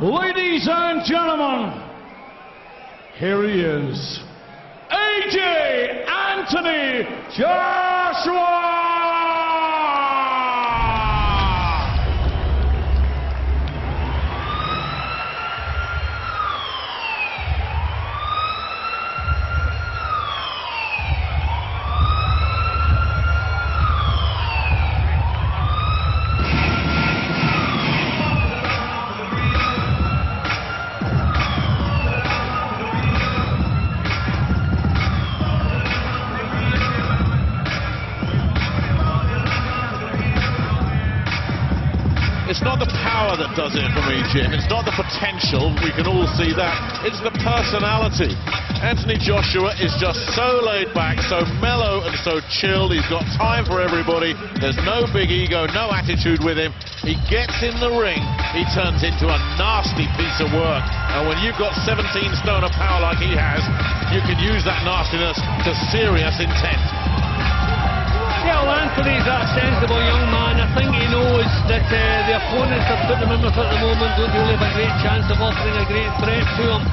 Ladies and gentlemen, here he is, AJ Anthony Joshua! It's not the power that does it for me, Jim. It's not the potential. We can all see that. It's the personality. Anthony Joshua is just so laid back, so mellow and so chilled. He's got time for everybody. There's no big ego, no attitude with him. He gets in the ring, he turns into a nasty piece of work. And when you've got 17 stone of power like he has, you can use that nastiness to serious intent. Yeah, well, Anthony's a sensible young man. I think he knows that the opponents that put him in with at the moment don't really have a great chance of offering a great threat to him.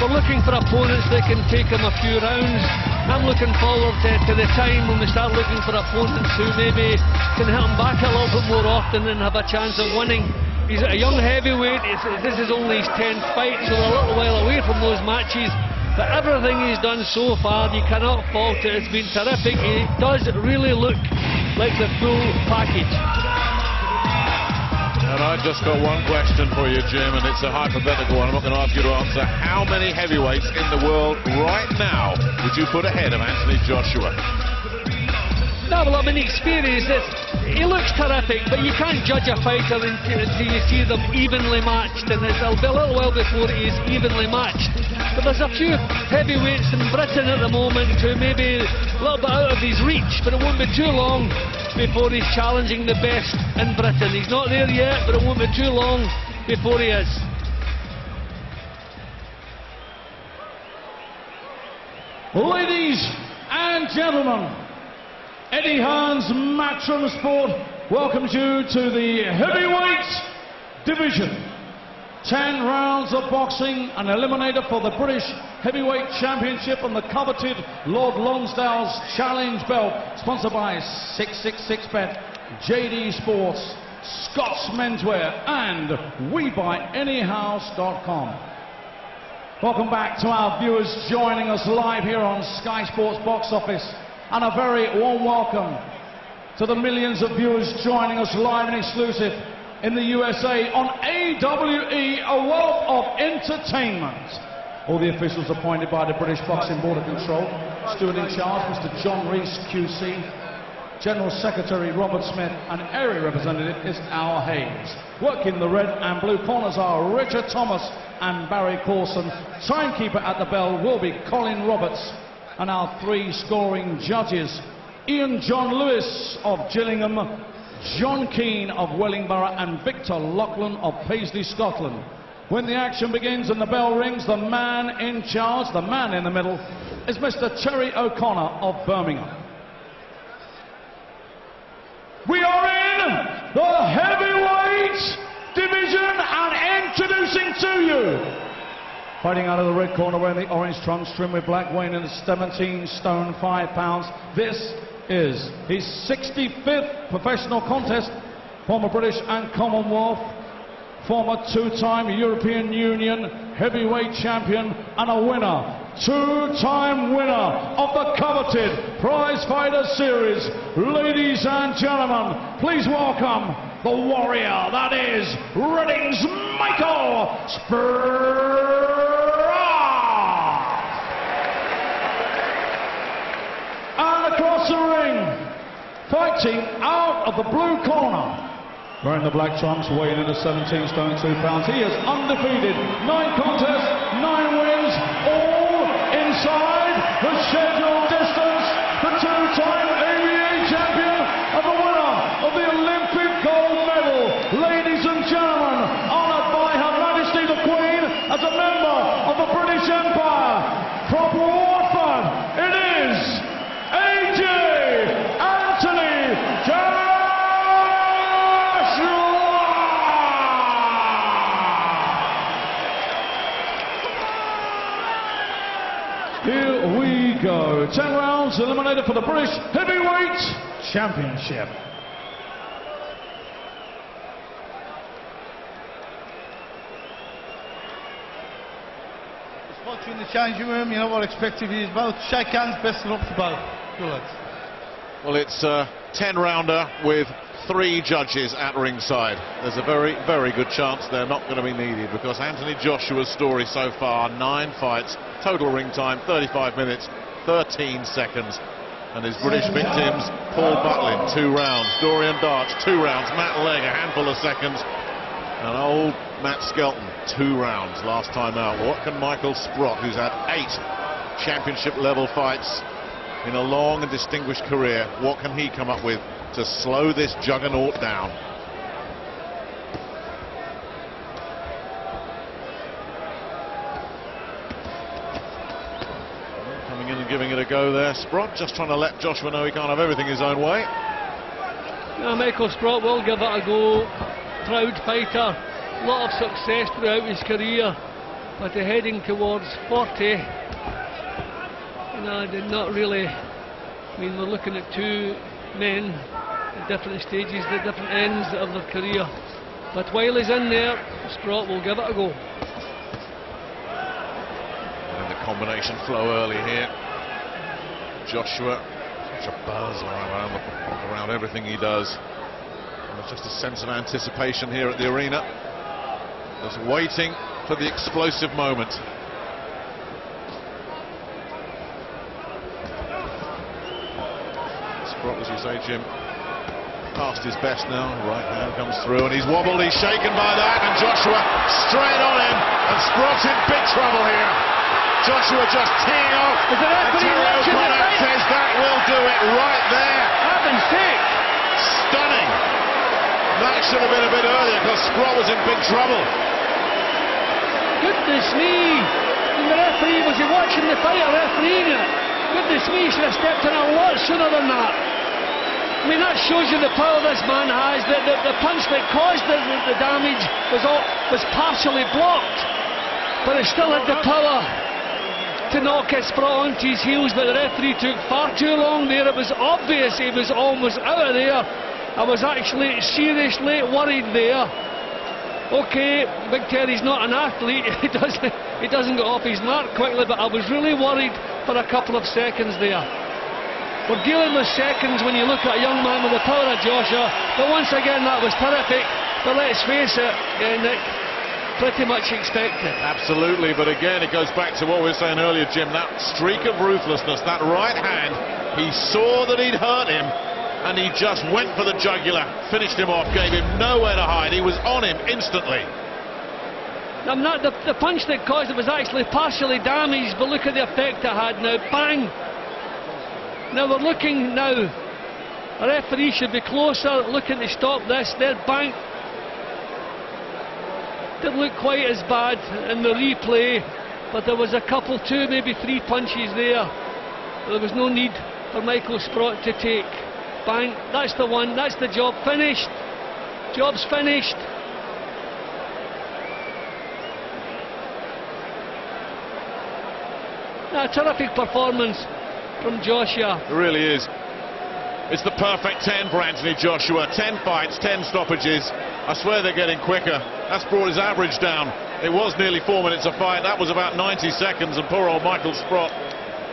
We're looking for opponents that can take him a few rounds. I'm looking forward to the time when we start looking for opponents who maybe can hit him back a little bit more often and have a chance of winning. He's a young heavyweight. This is only his 10th fight, so we're a little while away from those matches. But everything he's done so far, you cannot fault it. It's been terrific. He does really look like the full package. And I've just got one question for you, Jim, and it's a hypothetical one. I'm not going to ask you to answer. How many heavyweights in the world right now would you put ahead of Anthony Joshua? No, well, I mean, experience, he looks terrific, but you can't judge a fighter until you see them evenly matched, and it'll be a little while before he is evenly matched. But there's a few heavyweights in Britain at the moment who may be a little bit out of his reach, but it won't be too long before he's challenging the best in Britain. He's not there yet, but it won't be too long before he is. Ladies and gentlemen, Eddie Hearn's Michel.sprott welcomes you to the heavyweight division. 10 rounds of boxing, an eliminator for the British Heavyweight Championship and the coveted Lord Lonsdale's Challenge belt, sponsored by 666bet, JD Sports, Scott's Menswear and WeBuyAnyHouse.com. Welcome back to our viewers joining us live here on Sky Sports Box Office. And a very warm welcome to the millions of viewers joining us live and exclusive in the USA on AWE, a wealth of entertainment. All the officials appointed by the British Boxing Board of Control. Steward in charge, Mr. John Rees, QC. General Secretary Robert Smith, and area representative is Al Hayes. Working the red and blue corners are Richard Thomas and Barry Coulson. Timekeeper at the bell will be Colin Roberts. And our 3 scoring judges, Ian John Lewis of Gillingham, John Keane of Wellingborough and Victor Lachlan of Paisley, Scotland. When the action begins and the bell rings, the man in charge, the man in the middle, is Mr. Terry O'Connor of Birmingham. We are in the heavyweight division and introducing to you, fighting out of the red corner, wearing the orange trunks trimmed with black, weighing in at 17 stone 5 pounds. This is his 65th professional contest, former British and Commonwealth, former 2-time European Union heavyweight champion and a winner, 2-time winner of the coveted Prize Fighter Series. Ladies and gentlemen, please welcome the warrior that is Reading's Michel.sprott. And across the ring, fighting out of the blue corner, wearing the black trunks, weighing in at 17 stone 2 pounds. He is undefeated, 9 contests, 9 wins, all inside the scheduled distance. The 2-time ABA champion and the winner of the Olympic gold medal. Ladies and gentlemen, honoured by Her Majesty the Queen as a member of the British Empire, from Watford, it is AJ Anthony Joshua. through. 10 rounds eliminated for the British Heavyweight Championship. Spots in the changing room, you know what expected is both. Shake hands, best of luck to both. Good lads. Well, it's a 10-rounder with 3 judges at ringside. There's a very, very good chance they're not going to be needed, because Anthony Joshua's story so far, 9 fights, total ring time 35 minutes 13 seconds, and his British victims: Paul Butlin 2 rounds, Dorian Darch 2 rounds, Matt Legg a handful of seconds, and old Matt Skelton 2 rounds last time out. What can Michel.sprott, who's had 8 championship level fights in a long and distinguished career, what can he come up with to slow this juggernaut down? Coming in and giving it a go there, Sprott, just trying to let Joshua know he can't have everything his own way. Now, Michel.sprott will give it a go. Proud fighter, a lot of success throughout his career, but heading towards 40. I did not really. I mean, we're looking at 2 men at different stages, at different ends of their career. But while he's in there, Sprott will give it a go. And the combination flow early here. Joshua, such a buzz around everything he does. And there's just a sense of anticipation here at the arena. Just waiting for the explosive moment. As you say, Jim, past his best now. Right hand comes through, and he's wobbled, he's shaken by that, and Joshua straight on him, and Sprott's in big trouble here. Joshua just teeing off. Is the referee watching the fight? Says that will do it right there. Heaven's sake! Stunning. That should have been a bit earlier, because Sprott was in big trouble. Goodness me! And the referee, was he watching the fight or refereeing it? Goodness me, he should have stepped in a lot sooner than that. I mean, that shows you the power this man has. The punch that caused the damage was partially blocked, but it still had the power to knock Sprott onto his heels, but the referee took far too long there. It was obvious he was almost out of there. I was actually seriously worried there. Okay, Big Terry's not an athlete, he doesn't get off his mark quickly, but I was really worried for a couple of seconds there. We're dealing with seconds when you look at a young man with the power of Joshua, but once again that was terrific. But let's face it, Nick, pretty much expected. Absolutely, but again it goes back to what we were saying earlier, Jim, that streak of ruthlessness, that right hand, he saw that he'd hurt him, and he just went for the jugular, finished him off, gave him nowhere to hide. He was on him instantly. The punch that caused it was actually partially damaged, but look at the effect it had now. Bang! Now we're looking now. A referee should be closer, looking to stop this. There, bang! Didn't look quite as bad in the replay, but there was a couple, 2, maybe 3 punches there. There was no need for Michel.sprott to take. Bang! That's the one. That's the job finished. Job's finished. A terrific performance from Joshua. It really is. It's the perfect 10 for Anthony Joshua. 10 fights, 10 stoppages. I swear they're getting quicker. That's brought his average down. It was nearly 4 minutes a fight. That was about 90 seconds, and poor old Michel.sprott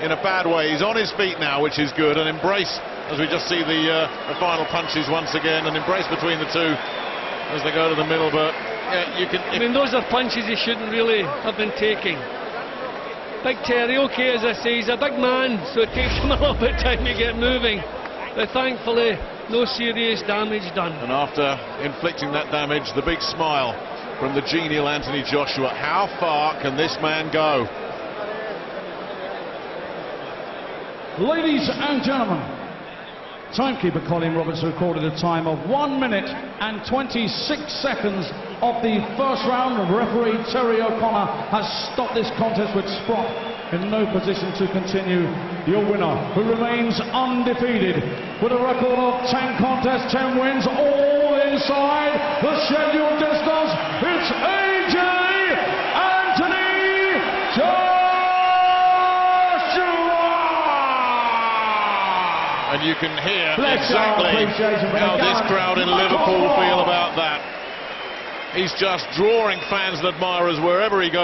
in a bad way. He's on his feet now, which is good, and Embrace, as we just see the final punches once again, and Embrace between the two as they go to the middle. But yeah, you can... I mean, those are punches he shouldn't really have been taking. Big Terry, okay, as I say, he's a big man, so it takes him a little bit of time to get moving. But thankfully, no serious damage done. And after inflicting that damage, the big smile from the genial Anthony Joshua. How far can this man go? Ladies and gentlemen, timekeeper Colin Roberts recorded a time of 1 minute and 26 seconds of the first round. Referee Terry O'Connor has stopped this contest with Sprott in no position to continue. Your winner, who remains undefeated with a record of 10 contests, 10 wins, all inside the scheduled distance, it's AJ Anthony Joshua! And you can hear Bless exactly how this crowd in Liverpool feel about that. He's just drawing fans and admirers wherever he goes.